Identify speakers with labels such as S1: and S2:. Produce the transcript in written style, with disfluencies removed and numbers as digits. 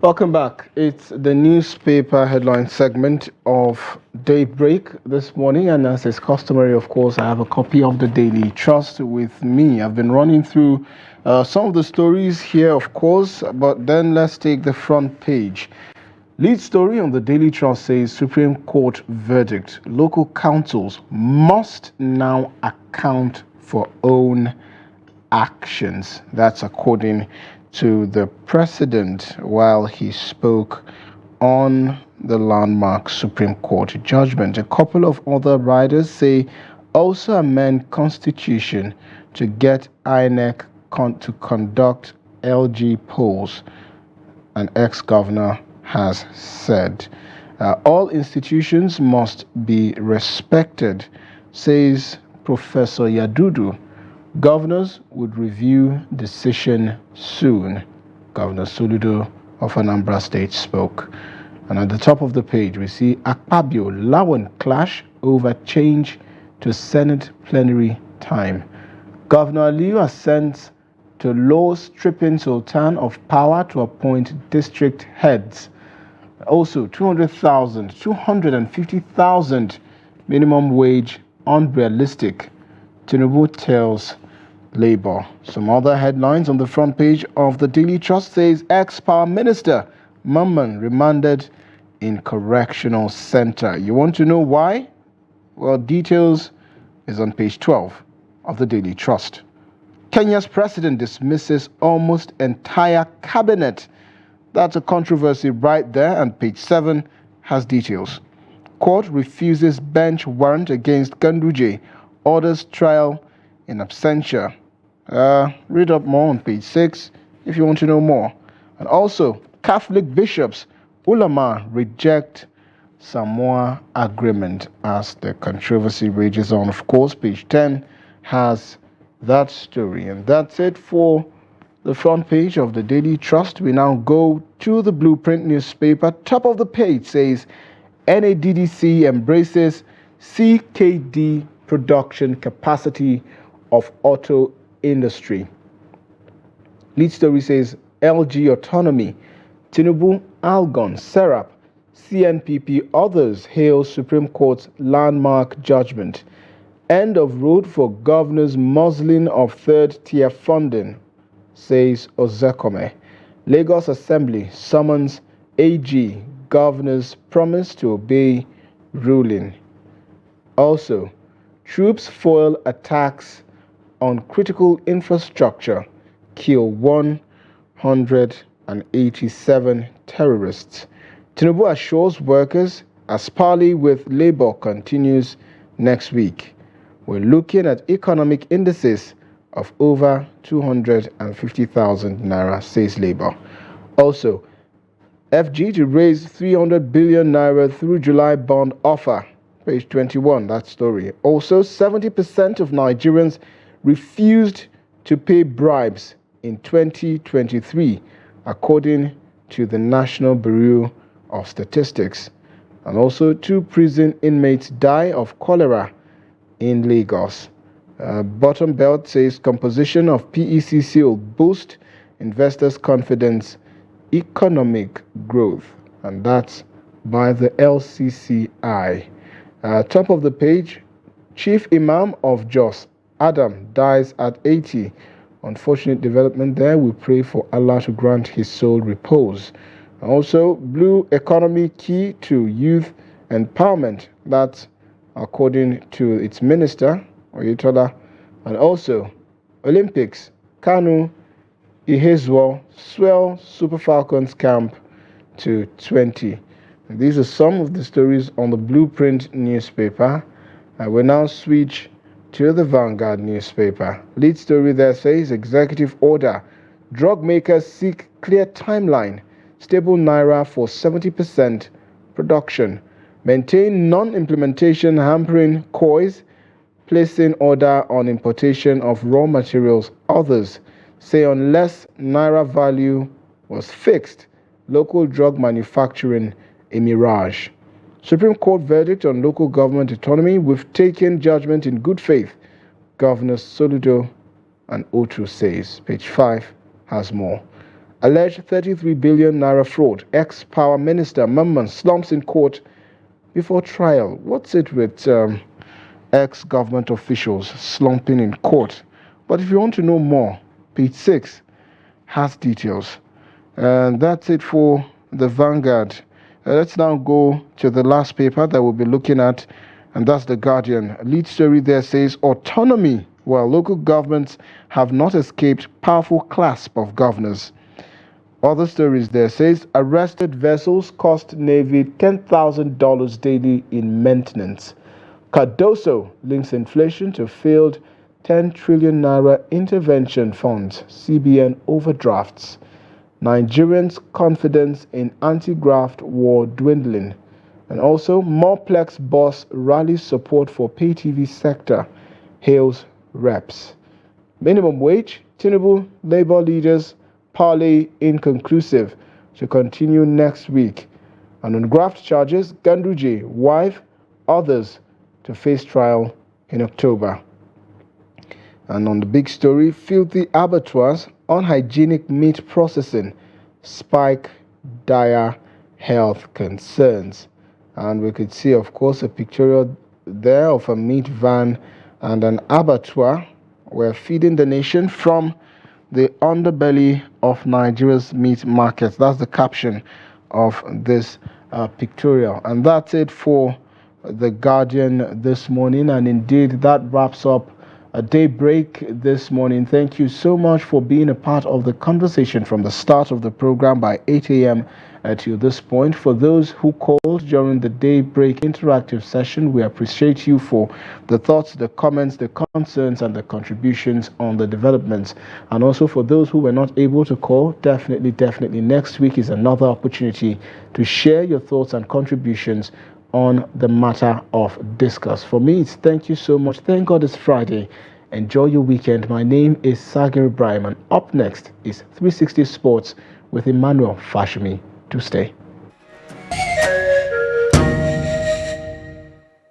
S1: Welcome back. It's the newspaper headline segment of Daybreak this morning, and as is customary, of course, I have a copy of the Daily Trust with me. I've been running through some of the stories here, of course, but then let's take the front page. Lead story on the Daily Trust says Supreme Court verdict. Local councils must now account for own actions. That's according to the president while he spoke on the landmark Supreme Court judgment. A couple of other riders say also amend constitution to get INEC to conduct LG polls, an ex-governor has said. All institutions must be respected, says Professor Yadudu. Governors would review decision soon. Governor Soludo of Anambra State spoke. And at the top of the page, we see Akpabio Lawan clash over change to Senate plenary time. Governor Aliyu assents to law stripping Sultan of power to appoint district heads. Also, 250,000 minimum wage unrealistic. Tinubu tells Labour. Some other headlines on the front page of the Daily Trust says ex-power minister Mamman remanded in correctional center. You want to know why? Well, details is on page 12 of the Daily Trust. Kenya's president dismisses almost entire cabinet. That's a controversy right there, and page 7 has details. Court refuses bench warrant against Ganduje, orders trial in absentia. Read up more on page 6 if you want to know more. And also, Catholic bishops, ulama reject Samoa agreement as the controversy rages on. Of course, page 10 has that story. And that's it for the front page of the Daily Trust. We now go to the Blueprint newspaper. Top of the page says NADDC embraces CKD production capacity of auto industry. Lead story says LG autonomy, Tinubu, Algon, Serap, CNPP, others hail Supreme Court's landmark judgment. End of road for governors muzzling of third-tier funding, says Ozekome. Lagos Assembly summons AG, governors promise to obey ruling. Also, troops foil attacks on critical infrastructure, kill 187 terrorists. Tinubu assures workers as parley with Labour continues next week. We're looking at economic indices of over 250,000 naira, says Labour. Also, FG to raise 300 billion naira through July bond offer. Page 21, that story. Also, 70% of Nigerians refused to pay bribes in 2023, according to the National Bureau of Statistics. And also, 2 prison inmates die of cholera in Lagos. Bottom Belt says composition of PECC will boost investors' confidence, economic growth. And that's by the LCCI. Top of the page, Chief Imam of Jos, Adam, dies at 80. Unfortunate development there. We pray for Allah to grant his soul repose. Also, blue economy key to youth empowerment. That's according to its minister, Oyetola. And also, Olympics, Kanu, Ihezwo, swell Super Falcons camp to 20. And these are some of the stories on the Blueprint newspaper. I will now switch to the Vanguard newspaper. Lead story there says executive order. Drug makers seek clear timeline. Stable naira for 70% production. Maintain non-implementation hampering COIS. Placing order on importation of raw materials. Others say unless naira value was fixed, local drug manufacturing a mirage. Supreme Court verdict on local government autonomy. We've taken judgment in good faith, Governor Soludo and Otu says. Page 5 has more. Alleged 33 billion naira fraud. Ex-power minister Mamman slumps in court before trial. What's it with ex-government officials slumping in court? But if you want to know more, page 6 has details. And that's it for the Vanguard. Let's now go to the last paper that we'll be looking at, and that's The Guardian. A lead story there says autonomy, while local governments have not escaped powerful clasp of governors. Other stories there says arrested vessels cost Navy $10,000 daily in maintenance. Cardoso links inflation to failed 10 trillion naira intervention funds, CBN overdrafts. Nigerians' confidence in anti-graft war dwindling. And also, Morplex boss rallies support for pay TV sector, hails reps. Minimum wage, Tinubu, Labour leaders, parley inconclusive to continue next week. And on graft charges, Ganduje, wife, others to face trial in October. And on the big story, filthy abattoirs, unhygienic meat processing, spike dire health concerns. And we could see, of course, a pictorial there of a meat van and an abattoir were feeding the nation from the underbelly of Nigeria's meat markets. That's the caption of this pictorial. And that's it for The Guardian this morning. And indeed, that wraps up a daybreak this morning. Thank you so much for being a part of the conversation from the start of the program by 8 a.m. To this point. For those who called during the daybreak interactive session, we appreciate you for the thoughts, the comments, the concerns, and the contributions on the developments. And also for those who were not able to call, definitely next week is another opportunity to share your thoughts and contributions on the matter of discuss. For me, it's thank you so much. Thank God it's Friday. Enjoy your weekend. My name is Sagir Ibrahim, and up next is 360 Sports with Emmanuel Fashimi. To stay.